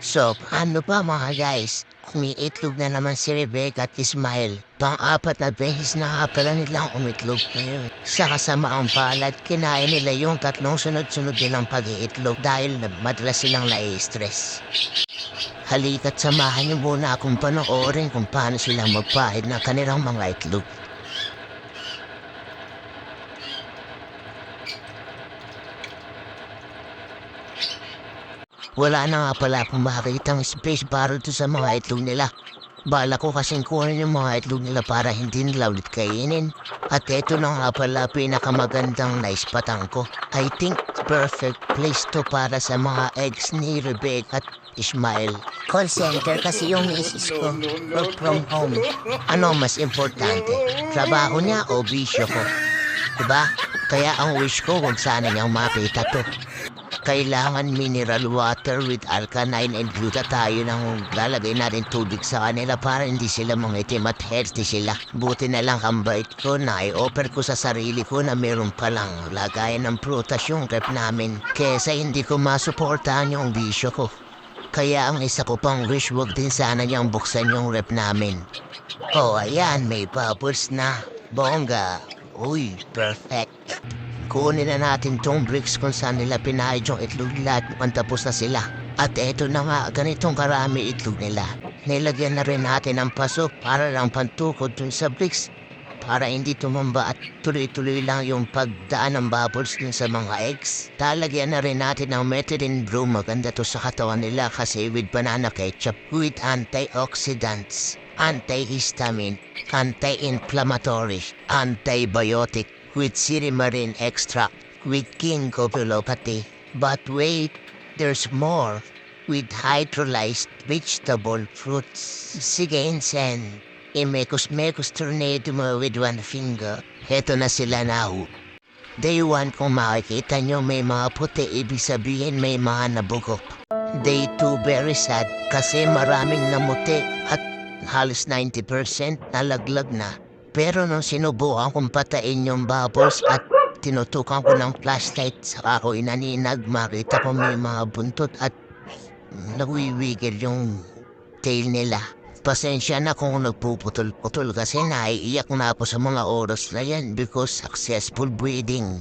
So, ano pa mga guys? Umiitlog na naman si Rebecca at Ismael. Pang-apat na beses na nga pala nilang umitlog ngayon. Sa kasamaang palad, kinain nila yung tatlong sunod-sunod nilang pag-iitlog dahil madalas silang nai-stress. Halika't samahan niyo muna akong panoorin kung paano silang magpahid ng kanilang mga itlog. Wala na nga pala akong makakitang space para to sa mga itlog nila. Bala ko kasing kunin yung mga itlog nila para hindi nila ulit kainin. At eto na nga pala pinakamagandang naispatan ko. I think perfect place to para sa mga eggs ni Rebecca at Ismael. Call center kasi yung misis ko. Work from home. Ano mas importante? Trabaho niya o bisyo ko? Diba? Kaya ang wish ko huwag sana niyang mapita to. Kailangan mineral water with alkaline and glutathione ang lalagay natin tubig sa kanila para hindi sila mangitim at healthy sila. Buti na lang ang bait ko na i-offer ko sa sarili ko na meron palang lagayan ng prutas yung rep namin kesa hindi ko masuportahan yung bisyo ko. Kaya ang isa ko pang wish wag din sana niyang buksan yung rep namin. Oh, ayan, may bubbles na. Bongga. Uy, perfect. Kunin na natin tong bricks kung saan nila pinahid yung itlog nila at mukhang tapos na sila. At eto na nga, ganitong karami itlog nila. Nilagyan na rin natin ang paso para lang pantukod dun sa bricks. Para hindi tumamba at tuloy-tuloy lang yung pagdaan ng bubbles dun sa mga eggs. Talagyan na rin natin ang methylene blue. Maganda to sa katawan nila kasi with banana ketchup with antioxidants, antihistamine, anti-inflammatory, antibiotic, with sirimarin extract, with ginkgo biloba. But wait, there's more. With hydrolyzed vegetable fruits. Sige, Insen. Imekos-mekos tornado mo with one finger. Heto na sila now. Day 1 kung makikita nyo may mga puti, ibig sabihin may mga nabugok. Day 2 very sad kasi maraming namuti at halos 90% nalaglag na. Pero nung sinubukan kong patain yung bubbles at tinutukan ko ng flashlight saka ako inaninag, makita ko may mga buntot at nawiwigil yung tail nila. Pasensya na kung nagpuputol-putol kasi naiiyak na ako sa mga oras na yan because successful breeding.